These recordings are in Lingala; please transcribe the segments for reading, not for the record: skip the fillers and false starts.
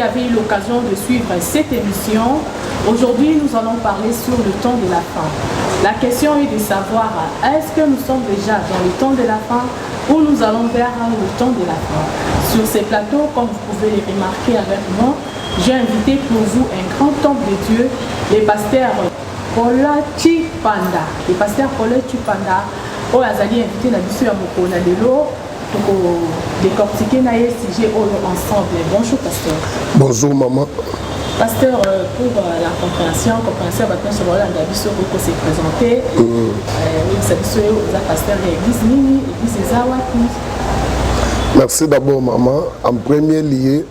avez eu l'occasion de suivre cette émission. Aujourd'hui, nous allons parler sur le temps de la fin. La question est de savoir, est-ce que nous sommes déjà dans le temps de la fin ou nous allons vers le temps de la fin? Sur ces plateaux, comme vous pouvez les remarquer avec moi, j'ai invité pour vous un grand homme de Dieu, le pasteur Paula Chipanda. Le pasteur Paula Chipanda, où Azali invité na biso ya mokona lelo pour décortiquer na sujet ensemble. Bonjour pasteur. Bonjour maman. Pasteur, pour la compréhension maintenant sur la biso pour se présenter. Oui, c'est biso za pasteur de l'église Nini, l'église Zawati. Merci d'abord maman. En premier lieu,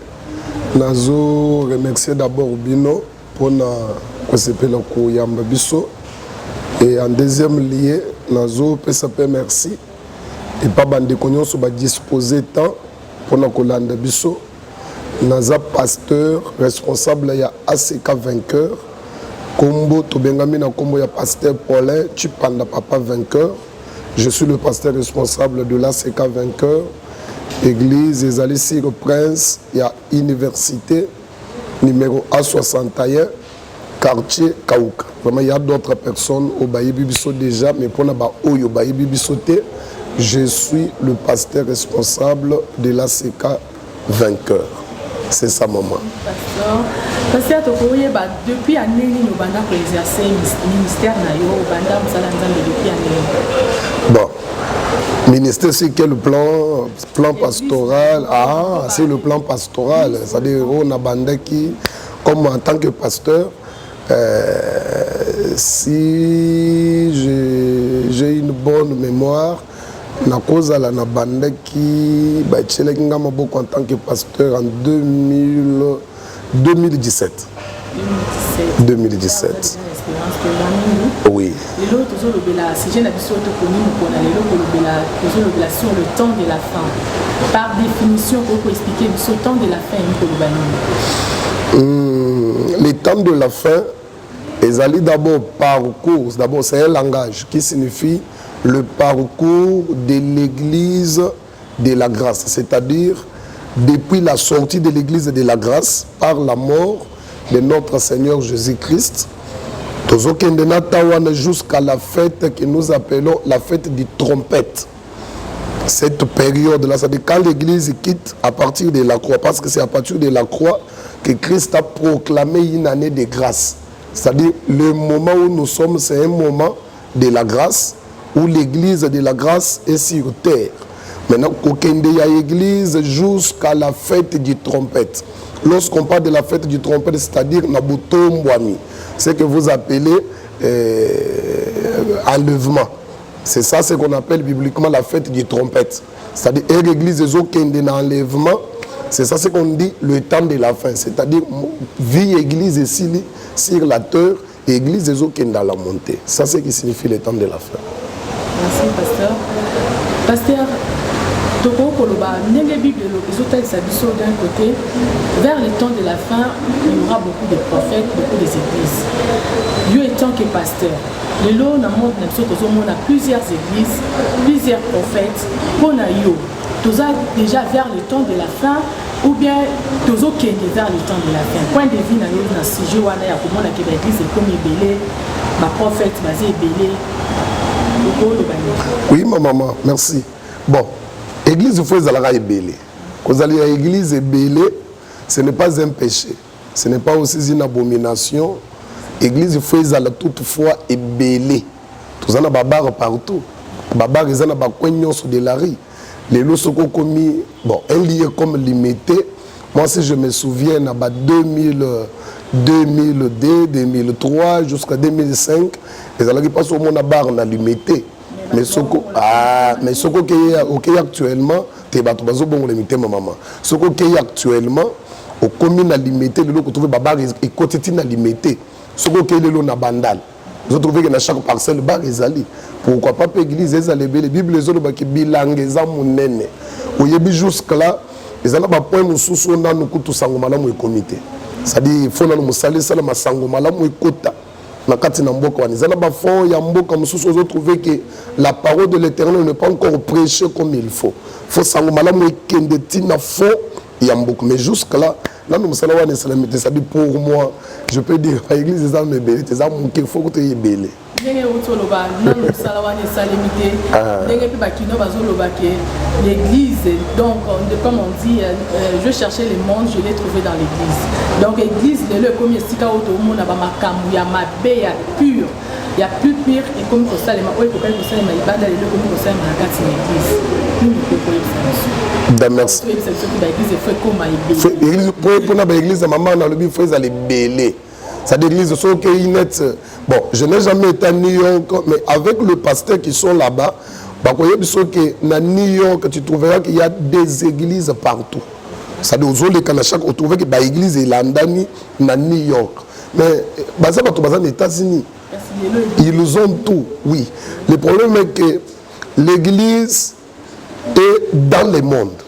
nazo remercier d'abord Bino pour na kosepela ko yamba biso. Et en deuxième lieu, nazo pesape merci. Et pas bande konyon so ba disposer temps pour na kolanda biso. Naza pasteur responsable ya ACK vainqueur. Kombo to bengami na kombo ya pasteur Paulin Chipanda papa vainqueur. Je suis le pasteur responsable de l'ACK vainqueur. Église ezali sur Prince, il y a université numéro A61 quartier Kaouka. Vraiment il y a d'autres personnes au Baye Bibiso déjà, mais pour na ba oyo Baye Bibiso te, je suis le pasteur responsable de l'ACK vainqueur. C'est ça maman. Pasteur Tokoye depuis année nous banda pour exercer ministère na yo banda musala nzambe depuis année. Bon. Ministère, c'est quel plan pastoral? Ah, c'est le plan pastoral. C'est-à-dire, on a bandé qui, comme en tant que pasteur, si j'ai une bonne mémoire, na cause à la bandé qui, en tant que pasteur en 2017. 2017. Oui. Sur le temps de la fin. Par définition, vous pouvez expliquer ce temps de la fin. Le temps de la fin, ils allaient d'abord parcours. D'abord, c'est un langage qui signifie le parcours de l'église de la grâce. C'est-à-dire, depuis la sortie de l'église de la grâce, par la mort de notre Seigneur Jésus-Christ, jusqu'à la fête que nous appelons la fête des trompettes. Cette période-là, c'est-à-dire quand l'Église quitte à partir de la croix, parce que c'est à partir de la croix que Christ a proclamé une année de grâce. C'est-à-dire le moment où nous sommes, c'est un moment de la grâce, où l'Église de la grâce est sur terre. Maintenant, aucun de l'Église jusqu'à la fête des trompettes. Lorsqu'on parle de la fête du trompette, c'est-à-dire Nabutombwami, c'est que vous appelez enlèvement. C'est ça ce qu'on appelle bibliquement la fête du trompette. C'est-à-dire l'église des aucun enlèvement, c'est ça ce qu'on dit le temps de la fin. C'est-à-dire vie église ici sur la terre, église des aucun dans la montée. Ça c'est ce qui signifie le temps de la fin. Merci pasteur. Pasteur, la Bible d'un côté, vers le temps de la fin, il y aura beaucoup de prophètes, beaucoup d'églises. Dieu étant que pasteur, le lot dans le monde, on a plusieurs églises, plusieurs prophètes. On a eu déjà vers le temps de la fin, ou bien tous qui vers le temps de la fin. Point de vue dans ce sujet, on a comment l'église est comme ébélée, ma prophète basée ébélée. Oui, ma maman, merci. Bon. Église, il faut aller ébélée. Quand vous allez à l'église ébélée, ce n'est pas un péché. Ce n'est pas aussi une abomination. Église, il faut aller toutefois ébélée. Tous en a babar partout. Babar, ils en a bakouignon sur de la rue. Les lots sont commis, bon, un lieu comme limité. Moi, si je me souviens, en 2002, 2003, jusqu'à 2005, ils allaient passer au monde à bar, on a limité. Mais ce qui est actuellement, tu vas bon limiter ma maman. Ce qui est actuellement, au commune à limiter, le lot que tu veux babar et côté à limiter. Ce qui est le lot na bandal. Vous trouvez que dans chaque parcelle bar est allé. Pourquoi pas l'église est allée les Bibles les autres qui bilangue les amounene. Au yebi jusqu'à là, ils allaient pas point nous sous na nous kutu sangomala mu comité. C'est-à-dire il faut nous saler ça ma sangomala mu kota. Na kati na mboka wana zana ba fond ya mboka mususu ozo trouver que la parole de l'Éternel n'est pas encore prêchée comme il faut. Faut sangomala mu kende tina fond il y a beaucoup. Mais jusque-là, là, nous sommes là, c'est-à-dire pour moi, je peux dire, l'église est en bébé, c'est ça qu'il faut que tu aies bébé. L'église, donc comme on dit, je cherchais le monde, je l'ai trouvé dans l'église. Donc l'église, le comme il y a pur, il y a plus pire et comme ça les mains, l'église. Merci. Pour l'église, maman, on a le but, il faut aller bêler. Ça dit l'église, bon, je n'ai jamais été à New York, mais avec le pasteur qui sont là-bas, à New York, tu trouveras qu'il y a des églises partout. Ça dit aux autres, on trouve que l'église est landani à New York. Mais aux États-Unis, ils ont tout, oui. Le problème est que l'église est dans le monde.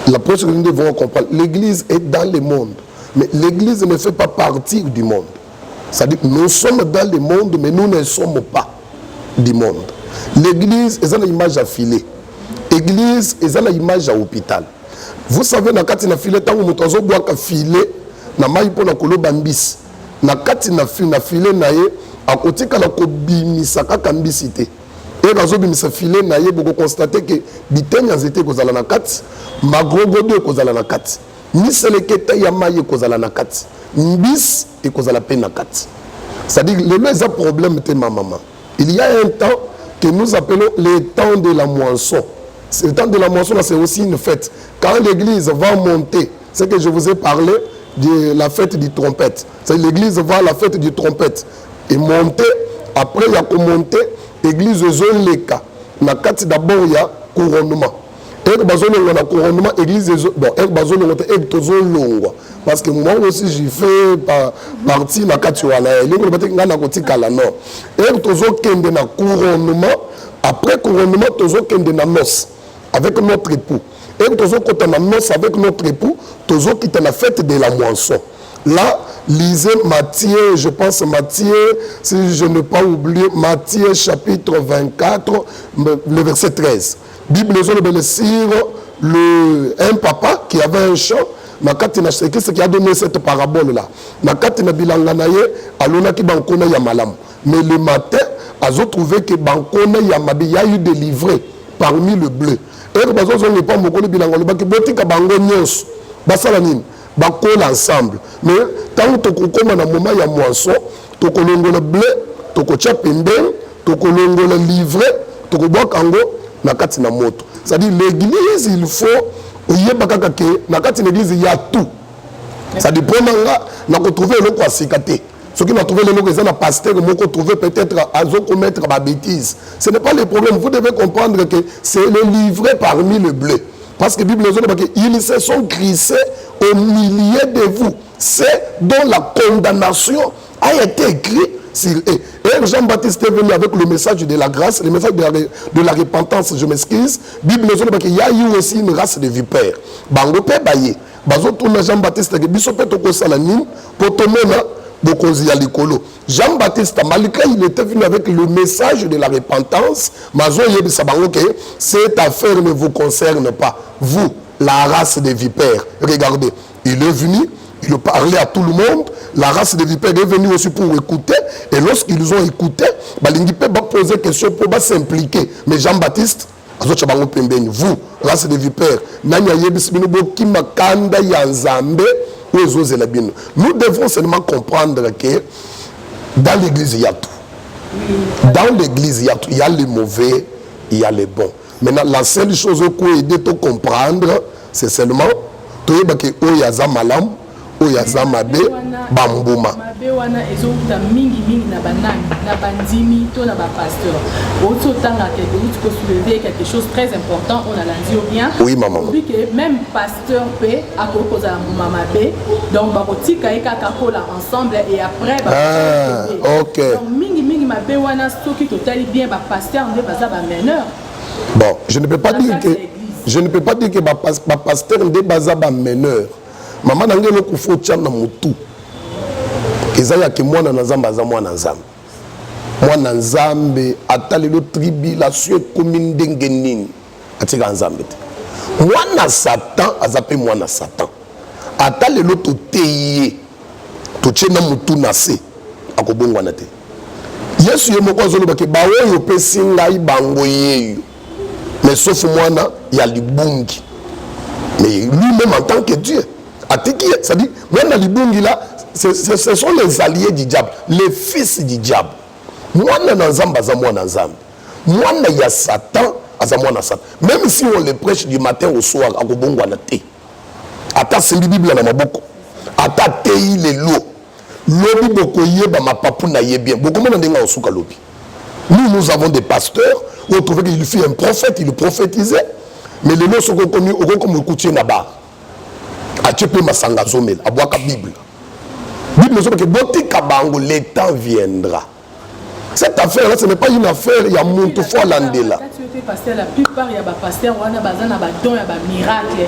La prochaine que nous devons comprendre, l'église est dans le monde. Mais l'église ne fait pas partie du monde. C'est-à-dire que nous sommes dans le monde, mais nous ne sommes pas du monde. L'église est une image à filet. L'église est une image à hôpital. Vous savez, dans le filet, tant que nous avons filet, na mai pona koloba mbisi. Na kati na filet na ye, à côté de la kobimisa kaka mbisi te. Et dans le filet na ye, vous constatez que bitenya zete kozala na kati, magrogodo kozala na kati. Ni seleketa ya maye kozala na kati. Mbisi et kozala pe na kati. C'est-à-dire que le problème était ma maman. Il y a un temps que nous appelons le temps de la moisson. Le temps de la moisson, c'est aussi une fête. Quand l'église va monter, c'est que je vous ai parlé de la fête du trompette. L'église va à la fête du trompette. Et monter, après il y a monter, l'église Zoleka. Na kati d'abord il y a couronnement. Et le couronnement, l'église bon, parce que moi aussi j'ai fait partie de la Katiwana. Et couronnement, après couronnement, na noces avec notre époux. Et na noces avec notre époux, qui est la fête de la moisson. Là, lisez Matthieu, je pense Matthieu, si je n'ai pas oublié, Matthieu chapitre 24, le verset 13. Bible un papa qui avait un champ, c'est qui a donné cette parabole-là. Mais le matin, ils ont trouvé que il y a eu des livrets parmi le bleu. Et ensemble. Mais tant que tu as un moment de moisson, tu as le bleu, tu as le livret, tu as na moto. C'est-à-dire l'église, il faut l'église il y a tout. Ça dépend de trouver le quoi cicaté. Ceux qui n'ont trouvé le logo, un pasteur, ils trouver peut-être à commettre ma bêtise. Ce n'est pas le problème. Vous devez comprendre que c'est le livret parmi le bleu. Parce que la Bible dit qu'ils se sont crissés au milieu de vous. C'est dont la condamnation a été écrite. Et Jean-Baptiste est venu avec le message de la grâce, le message de la repentance, je m'excuse. La Bible dit qu'il y a eu aussi une race de vipères. Jean-Baptiste Jean-Baptiste, malgré il était venu avec le message de la repentance, cette affaire ne vous concerne pas. Vous, la race des vipères. Regardez, il est venu. Il parlait à tout le monde. La race des vipères est venue aussi pour écouter. Et lorsqu'ils ont écouté, ils peuvent poser des questions pour s'impliquer. Mais Jean-Baptiste, vous, race des vipères, nous devons seulement comprendre que dans l'église, il y a tout. Dans l'église, il y a tout. Il y a les mauvais, il y a les bons. Maintenant, la seule chose qu'on peut aider à comprendre, c'est seulement que il y a malam. Oyaza mabe bambuma mabewana ezokuta mingi na banani na bandimi to na ba pasteur auto tanga quelque soulever quelque chose très important on a lundi ou bien oui maman depuis que même pasteur peut akokoza mabe donc bakotika ekaka kola ensemble et après OK donc mingi mabewana soki totali bien ba pasteur nde baza ba meneur bon je ne peux pas dire que ba pasteur nde baza ba meneur. Maman n'a pas de faut tchana mutu. Ezaya ke mwana na nzambe aza mwana nzambe. Mwana nzambe atali lo tribulation commune dengenini. Atika nzambe. Mwana Satan azape mwana Satan. Ata lelo to teye to tchena mutu nase akobongwa na te. Yesu ye moko azoloba ke ba oyo pesi ngai bango yeyo. Mais sauf mwana ya libungi. Mais lui-même en tant que Dieu, c'est-à-dire, mwana libungi là, ce sont les alliés du diable, les fils du diable. Mwana na nzambe aza mwana nzambe. Mwana ya Satan aza mwana Satan. Même si on le prêche du matin au soir, akobongwa na te. Ata simbi Bible na maboko. Ata tei lelo. Lobi boko yeba mapapu na yebien. Boko mona ndenga osuka lobi. Nous avons des pasteurs où on trouvait qu'il fut un prophète, il prophétisait. Mais les noms sont connus au comme le coutier Nabar. A Tchépé Masanga Zomel, à Boaka Bible. Bible nous dit que Boti Kabango, le temps viendra. Cette affaire-là, ce n'est pas une affaire, il y a mon tout fois l'andela. Pasteur, la plupart il y a des pasteurs on a bazan na don ya ba miracle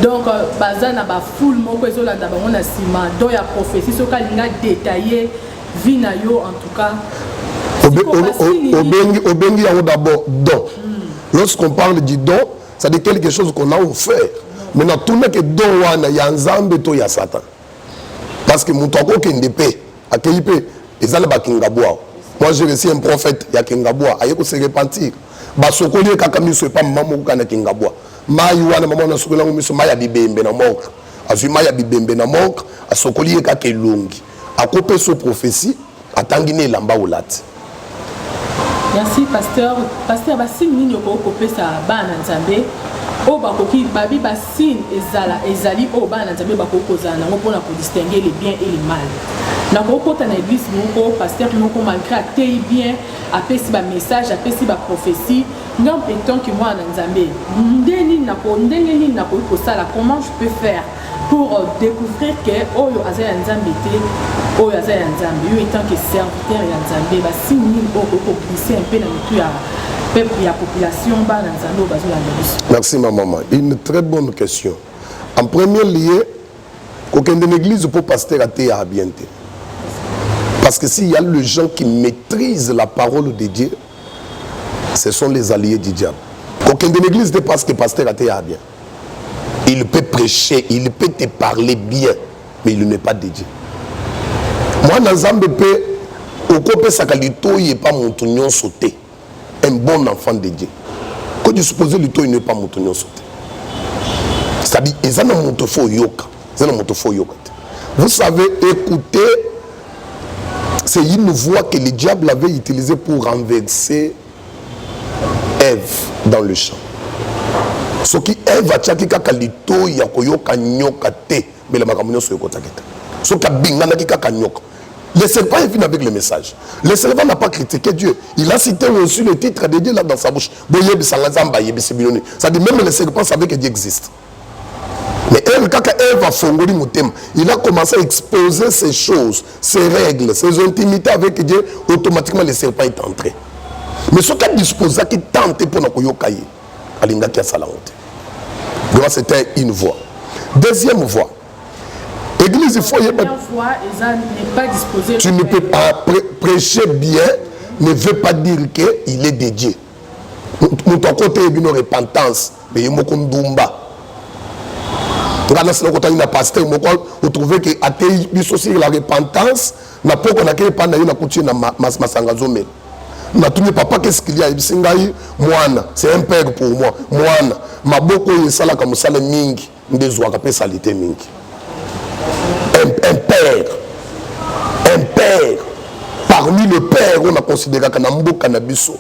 donc bazan na ba full moko ezolanda bango na sima don ya prophétie soka linga détaillé vie na yo en tout cas au bengi yango d'abord don. Lorsqu'on parle du don, ça dit quelque chose qu'on a offert. Maintenant tout n'est que don wana ya nzambe to ya Satan. Parce que mutoko kende pe akei pe ezala ba kingabwa. Moi j'ai reçu un prophète ya kingabwa ayeko se repentir. Basokoli kaka miso pa maman kana kingabwa. Mai wana maman na sokola miso maya bibembe na mok. Azui maya bibembe na mok asokoli kaka elongi. Akope so prophétie atangine lamba olati. Merci pasteur. Pasteur basi nini okope sa bana nzambe o bakoki babi basine ezali o bana nzambe bakokozana nango pona ko distinguer les biens et les mal. Na kokota na église moko pasteur moko malgré atei bien apesi ba message apesi ba prophétie ngam étant que moi na nzambe ndeni na ko sala comment je peux faire pour découvrir que oyo azaya nzambe te oyo azaya nzambe yo étant que serviteur ya nzambe basi nini ko glisser un peu na mutu ya peuple ya population ba na nzambe bazolanda biso. Merci ma maman, une très bonne question. En premier lieu qu'aucun de l'église pour pasteur athée à bien. Parce que s'il y a les gens qui maîtrisent la parole de Dieu, ce sont les alliés du diable. Aucun de l'église ne passe que pasteur athée à bien. Il peut prêcher, il peut te parler bien, mais il n'est pas de Dieu. Moi, dans Zambé, au côté sakalito, il n'est pas mon tunion sauté. Un bon enfant de Dieu. Quand tu supposes le il n'est pas mon tunion sauté. C'est-à-dire, ils ont un montefo yoka. Vous savez, écoutez, c'est une voix que le diable avait utilisée pour renverser Ève dans le champ. Ce qui Ève a tchaki kakalito ya koyoka nyoka te, mais la makamunyo so yoko taketa. Ce qui a bingana ki kakanyoka. Le serpent est venu avec le message. Le serpent n'a pas critiqué Dieu. Il a cité aussi le titre de Dieu là dans sa bouche. Ça dit même le serpent savait que Dieu existe. Mais Ève a fongoli moutem. Il a commencé à exposer ces choses, ces règles, ces intimités avec Dieu. Automatiquement le serpent est entré. Mais ce qu'il a disposé, qui tentait pour nous yokaye, alinga qui a sa honte. Donc c'était une voix. Deuxième voix. Église, il faut y avoir. Tu ne peux pas prêcher bien, ne veut pas dire qu'il est dédié. Mon côté est une repentance, mais il y a beaucoup de dumba. Quand on a pasteur, on trouve que atei sur la repentance, n'a pas qu'on a créé pendant une coutume na masangazome. Na tout papa qu'est-ce qu'il y a ibisingai mwana, c'est un père pour moi. Mwana, maboko yesala comme ça le mingi, ndezwa ka pesalité mingi. Un père, parmi le père, on a considéré qu'un ambo cannabiso.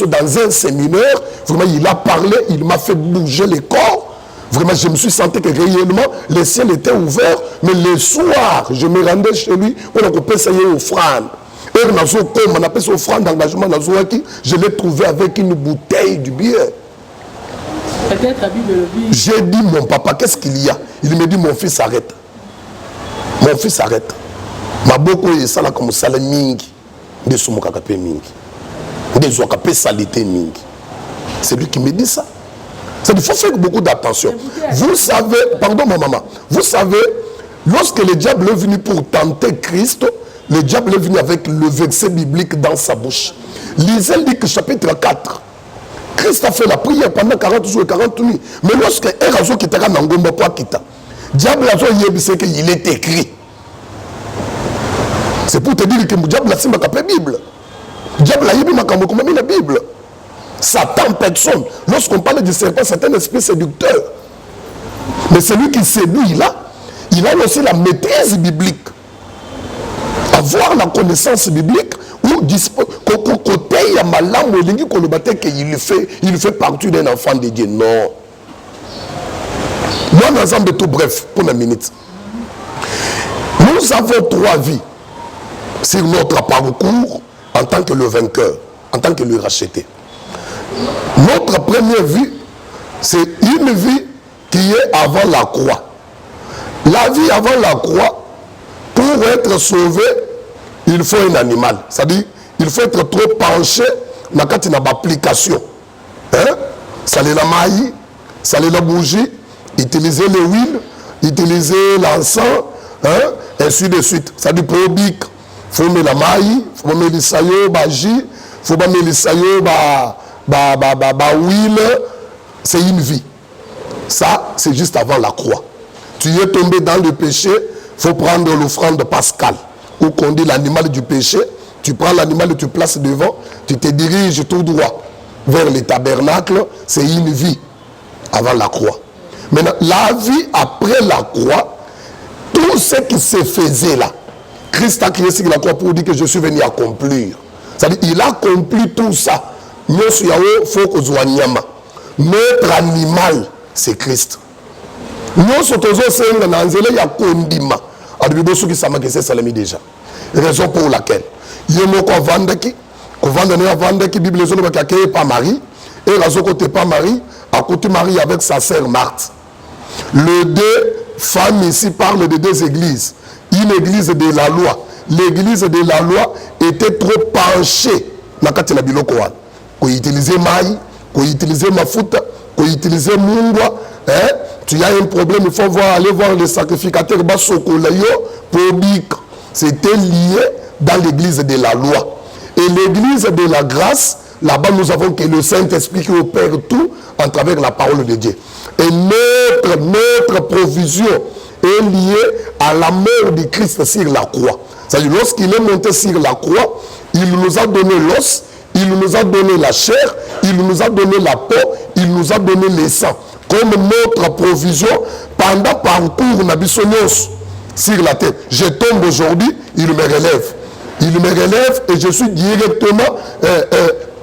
Dans un séminaire, vraiment, il a parlé, il m'a fait bouger les corps. Vraiment, je me suis senti que réellement, le ciel était ouvert. Mais le soir, je me rendais chez lui, on a coupé ça y est offrande. Et on a appelé ça offrande d'engagement, je l'ai trouvé avec une bouteille du bière. J'ai dit, mon papa, qu'est-ce qu'il y a? Il me dit, mon fils, arrête. Mon fils, arrête. Ma boko est ça là comme ça, le mingi. De son kakapé mingi. De son kakapé salité mingi. C'est lui qui me dit ça. Il faut faire beaucoup d'attention. Vous savez, pardon ma maman, vous savez, lorsque le diable est venu pour tenter Christ, le diable est venu avec le verset biblique dans sa bouche. Lisez Luc chapitre 4. Christ a fait la prière pendant 40 jours et 40 nuits. Mais lorsque Erazo qui était dans Ngomba Poakita, diable a dit qu'il est écrit. C'est pour te dire que le diable a dit la Bible. Le diable a dit la Bible. Satan, personne. Lorsqu'on parle du serpent, c'est un esprit séducteur. Mais celui qui séduit là, il a aussi la maîtrise biblique. Avoir la connaissance biblique, ou côté il y a malam il fait partie d'un enfant de Dieu. Non. Moi, dans l'ensemble de tout bref, pour une minute. Nous avons 3 vies sur notre parcours en tant que le vainqueur, en tant que le racheté. Notre première vie, c'est une vie qui est avant la croix. La vie avant la croix, pour être sauvé, il faut un animal. C'est-à-dire, il faut être trop penché dans l'application. Ça l'est la maille, ça l'est la bougie, utiliser l'huile, utiliser l'encens, ainsi de suite. C'est-à-dire, pour il faut mettre la maille, il faut mettre le sayo, il faut mettre le sayo, huile. C'est une vie. Ça, c'est juste avant la croix. Tu es tombé dans le péché, il faut prendre l'offrande pascale. Où qu'on dit l'animal du péché, tu prends l'animal et tu places devant, tu te diriges tout droit vers le tabernacle, c'est une vie avant la croix. Maintenant, la vie après la croix, tout ce qui se faisait là, Christ a créé sur la croix pour dire que je suis venu accomplir. C'est-à-dire, il a accompli tout ça. Notre animal, c'est Christ. Nous sommes tous dans il y a kondima. Déjà. Raison pour laquelle il y a qui Bible est pas Marie et raison côté pas Marie à côté Marie avec sa sœur Marthe. Les 2 femmes ici parlent de 2 églises. Une église de la loi. L'église de la loi était trop penchée dans la biloko. Qu'on utilisait maï, qu'on utilisait mafuta, qu'on utilisait mungwa. Tu as un problème, il faut aller voir le sacrificateur Basokolayo pour dire que c'était lié dans l'église de la loi. Et l'église de la grâce, là-bas nous avons que le Saint-Esprit qui opère tout en travers la parole de Dieu. Et notre provision est liée à la mort de Christ sur la croix. C'est-à-dire, lorsqu'il est monté sur la croix, il nous a donné l'os, il nous a donné la chair, il nous a donné la peau, il nous a donné le sang. Comme notre provision pendant parcours Nabissonios sur la terre. Je tombe aujourd'hui, il me relève. Il me relève et je suis directement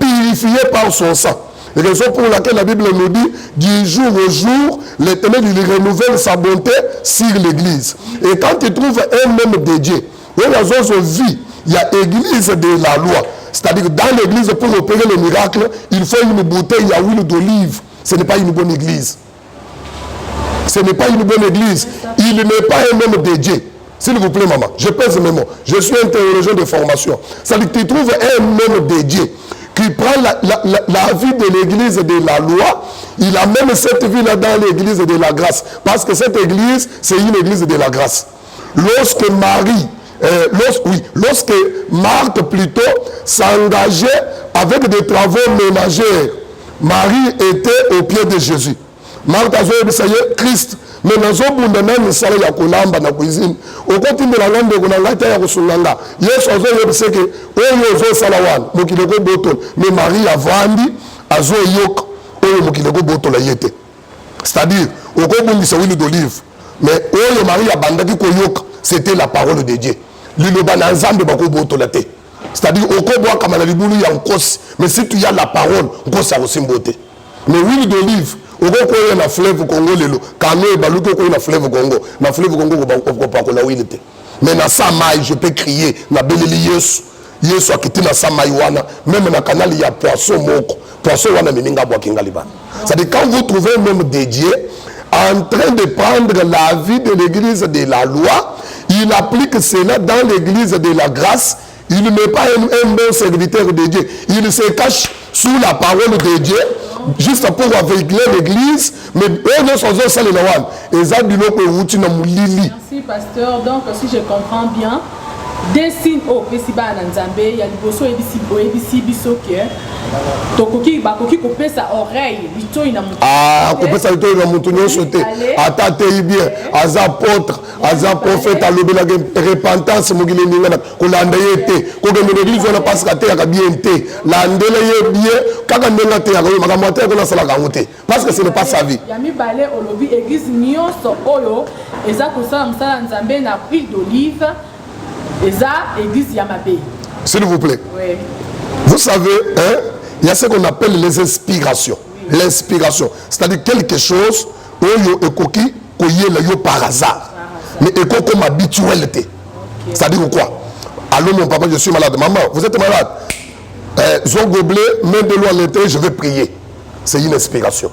purifié par son sang. Raison pour laquelle la Bible nous dit, du jour au jour, l'Éternel il renouvelle sa bonté sur l'Église. Et quand tu trouves un homme dédié, il y a l'église de la loi. C'est-à-dire que dans l'église, pour opérer le miracle, il faut une bouteille à huile d'olive. Ce n'est pas une bonne église. Ce n'est pas une bonne église. Il n'est pas un homme dédié. S'il vous plaît, maman, je pèse mes mots. Je suis un théologien de formation. C'est-à-dire que tu trouves un homme dédié qui prend la vie de l'église de la loi. Il a même cette vie-là dans l'église de la grâce. Parce que cette église, c'est une église de la grâce. Lorsque Marthe plutôt s'engageait avec des travaux ménagers, Marie était au pied de Jésus. Marthe a dit, ça y est, Christ. Mais nous avons dit ça y a kolamba na cuisine. Au côté de la langue de Gonangata ya kusulanga. Yes, on a dit que oyo salawan, mokileko botol. Mais Marie a vendu azo yok oyo mokileko botol yete. C'est-à-dire, au côté de l'huile d'olive. Mais oyo Marie a bandaki ko yok, c'était la parole de Dieu. Liloba na nzambe bako botol te. C'est-à-dire, au côté de kamala libulu ya nkos. Mais si tu as la parole, nkos a aussi beauté. Mais l'huile d'olive au Congo na fleuve Congo lelo kano baluko ko na fleuve Congo ko pa ko la wilite mais na samai je peux crier na beleli Yesu akiti na samai wana même na canal ya poisson wana meninga bwa kinga libana. C'est-à-dire quand vous trouvez un homme dédié en train de prendre la vie de l'église de la loi, il applique cela dans l'église de la grâce. Il n'est pas un bon serviteur de Dieu. Il se cache sous la parole de Dieu, juste pour véhiculer l'église. Mais eux, sont ça les Merci, pasteur. Donc, si je comprends bien, des signes au festival Nzambe, il y a le bosso et biso que tokoki bakoki couper sa oreille, lito ina mutu. Ah, couper sa lito ina mutu nyo sauté. Atate bien, aza apôtre, aza prophète, alobela repentance mugile ninga ko landa yete, ko ke l'église on a pas katé ya bien té. Landela ye bien, kaka ndenga té ya ko makambo té ko na sala kangote. Parce que ce n'est pas sa vie. Yami balé olobi église nyonso oyo eza ko sala msala Nzambe na huile d'olive. Église Yamabé. S'il vous plaît. Oui. Vous savez, hein, il y a ce qu'on appelle les inspirations. Oui. L'inspiration. C'est-à-dire quelque chose où il y a par hasard. Mais comme habitualité. Okay. C'est-à-dire quoi? Allô mon papa, je suis malade. Maman, vous êtes malade. Zon gobelet, main de l'eau à l'entrée, je vais prier. C'est une inspiration.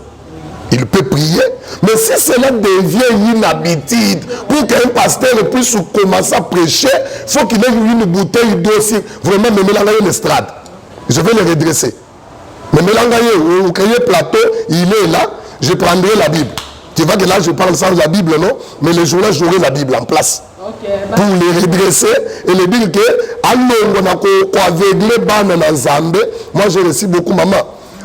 Il peut prier, mais si cela devient une habitude, pour qu'un pasteur puisse commencer à prêcher, il faut qu'il ait une bouteille d'eau aussi. Vraiment, me mélanger une estrade. Je vais le redresser. Me mélanger, vous créez plateau, il est là, je prendrai la Bible. Tu vois que là, je parle sans la Bible, non? Mais le jour-là, j'aurai la Bible en place. Okay, pour les redresser et les dire que, allons, on a aveugler, moi, j'ai reçu beaucoup, maman.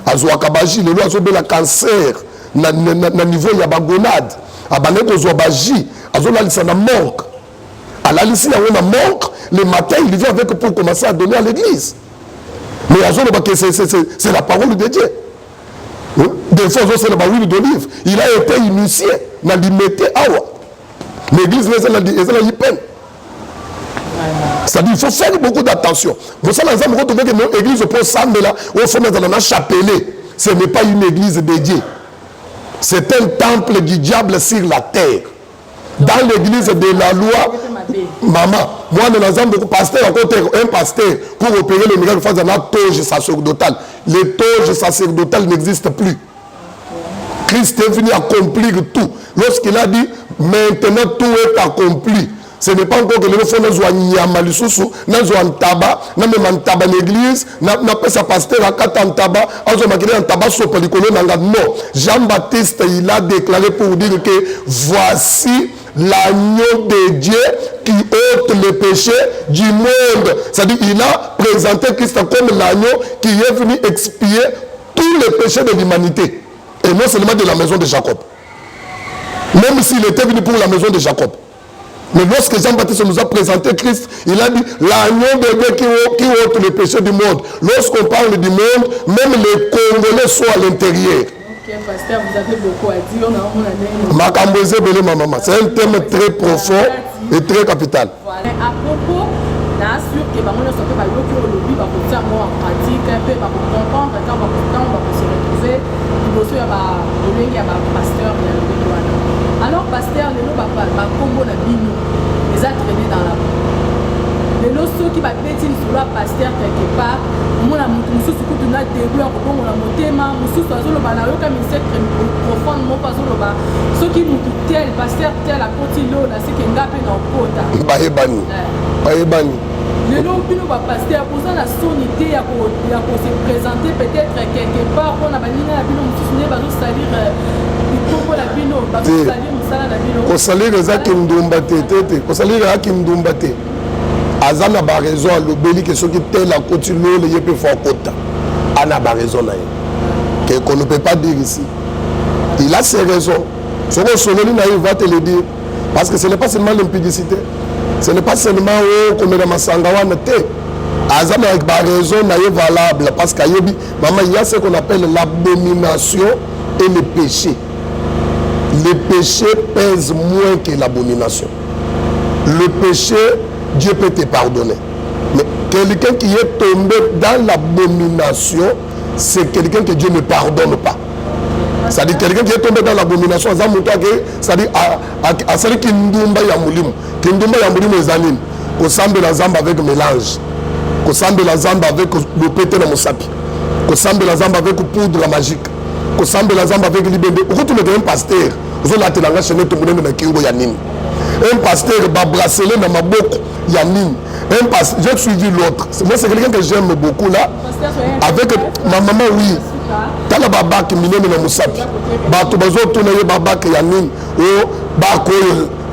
Azouakabaji, le loi, a cancer. Na niveau ya bagonade abane kozwa baji azolalisa na manque alalisi yango na manque le matin il vient avec pour commencer à donner à l'église mais azoloba que c'est la parole de Dieu. Des fois c'est la huile d'olive, il a été initié na limité awa l'église les a la peine. C'est-à-dire il faut faire beaucoup d'attention. Vous savez ensemble retrouver que l'église pour samedi là au fond dans la chapelet, ce n'est pas une église dédiée. C'est un temple du diable sur la terre. Dans l'église de la loi, maman, moi, un pasteur, un pasteur, pour opérer le miracle, il faut un toge sacerdotal. Le toge sacerdotal n'existe plus. Christ est venu accomplir tout. Lorsqu'il a dit, maintenant tout est accompli. Ce n'est pas encore que les gens n'ont pas de tabac, n'a même un tabac l'église, n'a pas sa pasteur à 4 ans tabac, un tabac sur le non. Jean-Baptiste, il a déclaré pour dire que voici l'agneau de Dieu qui ôte le péché du monde. C'est-à-dire qu'il a présenté Christ comme l'agneau qui est venu expier tous les péchés de l'humanité. Et non seulement de la maison de Jacob. Même s'il était venu pour la maison de Jacob. Mais lorsque Jean-Baptiste nous a présenté Christ, il a dit l'agneau de Dieu qui ôte le péché du monde. Lorsqu'on parle du monde, même les Congolais sont à l'intérieur. Ok, pasteur, vous avez beaucoup à dire. C'est un thème très profond et très capital. Voilà. À propos, là, sûr que nous sommes pas en pratique, un peu pour comprendre quand on va se retrouver. Il y a un pasteur. Alors, pasteur, les gens combo na bino, les a traînés dans la boue. Les gens qui va pétiner sur la pasteur quelque part, moi la musu suku tu na début à kopon la motema, musu soazo le balayo comme il s'est profondément pas le bas. Ceux qui nous tel pasteur tel à continuer là c'est qu'un gars peut dans kota. Baebani. Baebani. Les gens qui nous va pasteur pour ça la sonité à se présenter peut-être quelque part on a banni la bino musu ne va nous salir. kosalira eza kindumba te kosalira kindumba te aza na ba raison alobeli ke soki tel akoti lole ye pe fo akota ana ba raison na ye qu'on ne peut pas dire ici. Il a ses raisons. Soki osololi na ye va te le dire parce que ce n'est pas seulement l'impudicité, ce n'est pas seulement komela masanga wana te aza na ba raison na ye valable parce qu'ayebi maman il y a ce qu'on appelle l'abomination et le péché. Le péché pèse moins que l'abomination. Le péché, Dieu peut te pardonner. Mais quelqu'un qui est tombé dans l'abomination, c'est quelqu'un que Dieu ne pardonne pas. C'est-à-dire quelqu'un qui est tombé dans l'abomination, c'est-à-dire à celui qui ndumba ya mulimu. Qui ndumba ya mulimu ezanine. Au sambe la zamba avec mélange. Au sambe la zamba avec le pété na mosapi. Au sambe la zamba avec poudre magique. Kosambe la zamba avec libende. Pourquoi tu me un pasteur? Vous avez la chaîne de monde na kingo yanine. Un pasteur va bracelet dans ma boucle yanine. Un pasteur, j'ai suivi l'autre. Moi c'est quelqu'un que j'aime beaucoup là. Avec ma maman oui. Tala baba qui minene na musapi. Bato bazo tourner baba qui yanine. Oh bako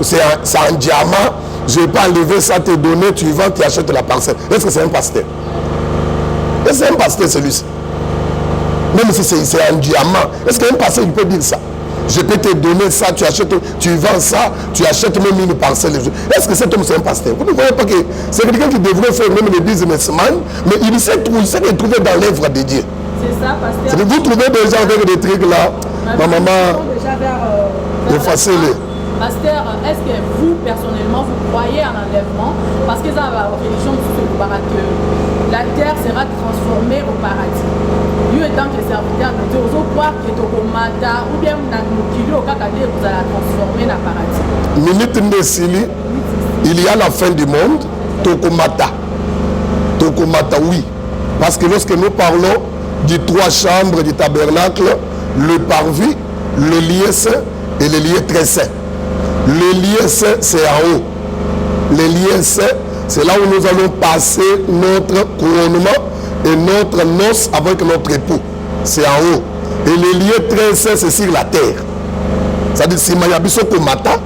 c'est un diamant. je n'ai pas enlevé ça, te donner, tu vends, tu achètes la parcelle. Est-ce que c'est un pasteur? Est-ce que c'est un pasteur celui-ci? Même si c'est un diamant, est-ce qu'un pasteur il peut dire ça? Je peux te donner ça, tu achètes, tu vends ça, tu achètes même une parcelle. Est-ce que cet homme c'est un pasteur? Vous ne voyez pas que c'est quelqu'un qui devrait faire même le businessman, mais il sait trouver dans l'œuvre de Dieu. C'est ça, pasteur. Vous trouvez des gens avec des trucs là, ma maman, effacez-les. Pasteur, est-ce que vous, personnellement, vous croyez en l'enlèvement? Parce que dans la religion, que la terre sera transformée au paradis. Lui étant que serviteur de Dieu, vous croire que Tokomata ou bien Nakukilo, Kakade, vous allez transformer dans le paradis. Minute Ndesili, il y a la fin du monde, Tokomata. Tokomata, oui. Parce que lorsque nous parlons des 3 chambres du tabernacle, le parvis, le lieu saint et le lieu très saint. Le lieu saint, c'est en haut. Le lieu saint, c'est là où nous allons passer notre couronnement et notre noce avec notre époux. C'est en haut. Et le lieu très saint, c'est sur la terre. C'est-à-dire, si Mayabiso Komata,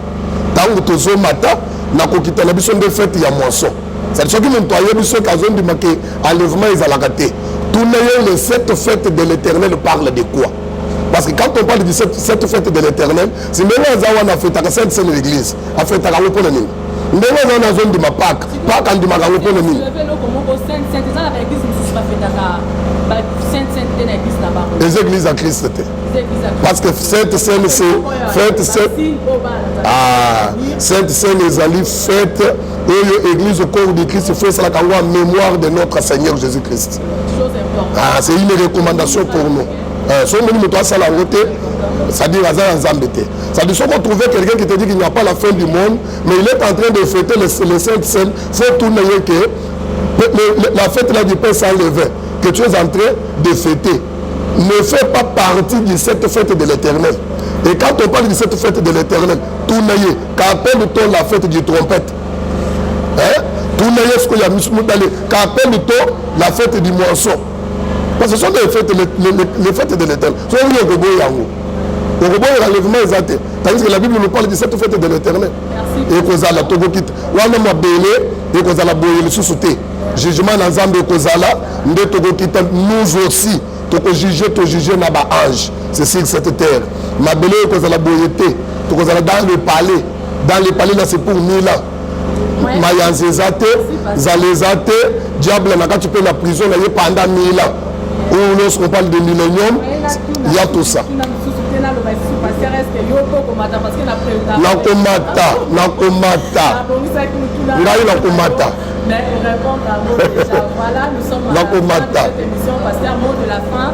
Tango Tozo Mata, Nakokita Nabiso de fête, il y a moisson. C'est-à-dire que nous nettoyons Biso Kazon du Maké, enlèvement, ils ont la raté. Tous les 7 fêtes de l'éternel parlent de quoi? Parce que quand on parle de cette fête de l'éternel, c'est même on a fait à Sainte-Sainte de l'église, a fait à la Loponamine. Même on a zone de ma Pâques, Pâques en Dimaga Loponamine. Les églises à Christ. Parce que Sainte-Sainte, c'est fête, Sainte-Sainte, les alliés fête, et l'église au corps de Christ fait ça en mémoire de notre Seigneur Jésus-Christ. C'est une recommandation pour nous. C'est-à-dire qu'on trouvait quelqu'un qui te dit qu'il n'y a pas la fin du monde, mais il est en train de fêter les Saintes Seine. Il faut tourner que la fête là du Père sans levain, que tu es en train de fêter, ne fait pas partie de cette fête de l'éternel. Et quand on parle de cette fête de l'éternel, tourner, qu'appelle-t-on la fête du trompette? Tourner ce qu'il y a qu'appelle-t-on la fête du moisson? Parce que ce sont les fêtes de l'éternel. Ce sont les robots yango. Le robot est l'enlèvement exact. Tandis que la Bible nous parle de cette fête de l'éternel. Et qu'on a la Togokit. Wana mabele et qu'on a la boyele sous-souté. Jugement dans Zambé et qu'on a la nde Togokit. Nous aussi, toko juger n'a pas ange. C'est sur cette terre. Mabele et qu'on a la boyete. Qu'on a dans le palais. Dans le palais là c'est pour 1000 ans. Mayanzezate, Zalezate, diable n'a pas tu peux la prison là pendant 1000 ans. Ou lorsqu'on parle de millénium, il y a tout ça. Nakomata. Ngai nakomata. Mais pour répondre à vous déjà, voilà, nous sommes à la fin de cette émission, pasteur, mot de la fin.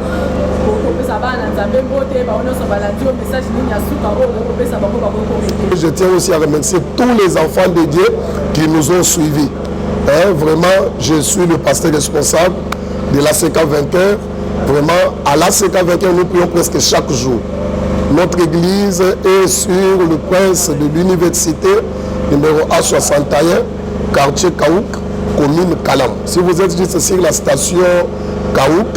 Je tiens aussi à remercier tous les enfants de Dieu qui nous ont suivis. Vraiment, je suis le pasteur responsable de l'ACK Vainqueur. Vraiment, à l'ACK Vainqueur, nous prions presque chaque jour. Notre église est sur le prince de l'université, numéro A61, quartier Kaouk, commune Kalam. Si vous êtes juste sur la station Kaouk,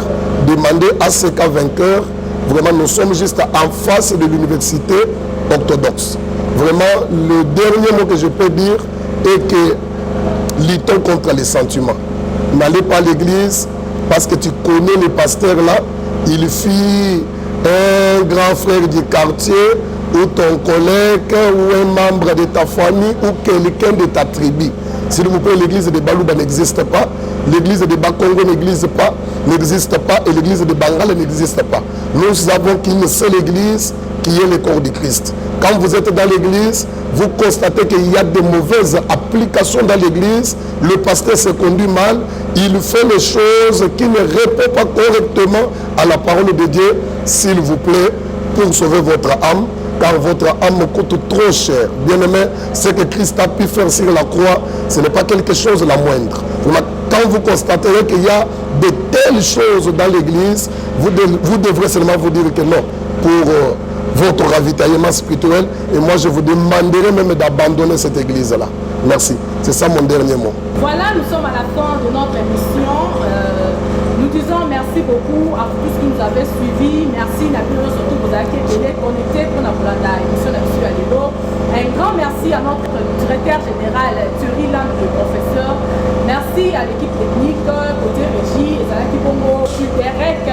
demandez ACK Vainqueur. Vraiment, nous sommes juste en face de l'université orthodoxe. Vraiment, le dernier mot que je peux dire est que luttons contre les sentiments. N'allez pas à l'église parce que tu connais les pasteurs là. Il fit un grand frère du quartier ou ton collègue ou un membre de ta famille ou quelqu'un de ta tribu. S'il vous plaît, l'église de Balouba n'existe pas. L'église de Bakongo n'existe pas et l'église de Bangala n'existe pas. Nous avons qu'une seule église qui est le corps du Christ. Quand vous êtes dans l'église, vous constatez qu'il y a de mauvaises applications dans l'église, le pasteur se conduit mal, il fait les choses qui ne répondent pas correctement à la parole de Dieu, s'il vous plaît, pour sauver votre âme, car votre âme coûte trop cher. Bien-aimé, ce que Christ a pu faire sur la croix, ce n'est pas quelque chose de la moindre. Quand vous constaterez qu'il y a de telles choses dans l'église, vous devrez seulement vous dire que non, pour votre ravitaillement spirituel, et moi je vous demanderai même d'abandonner cette église-là. Merci. C'est ça mon dernier mot. Voilà, nous sommes à la fin de notre émission. Nous disons merci merci beaucoup à tous qui nous avez suivis. Merci Nabino, surtout vous avez été connectés pour la émission de M. Alelo. Un grand merci à notre directeur général Thierry Lang, le professeur. Merci à l'équipe technique, côté régie, Ezalaki Bongo, Derek,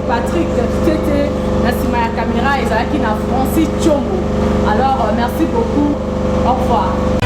Patrick, Tété, merci à la caméra, Ezalaki na Francis Tchombo. Alors, merci beaucoup. Au revoir.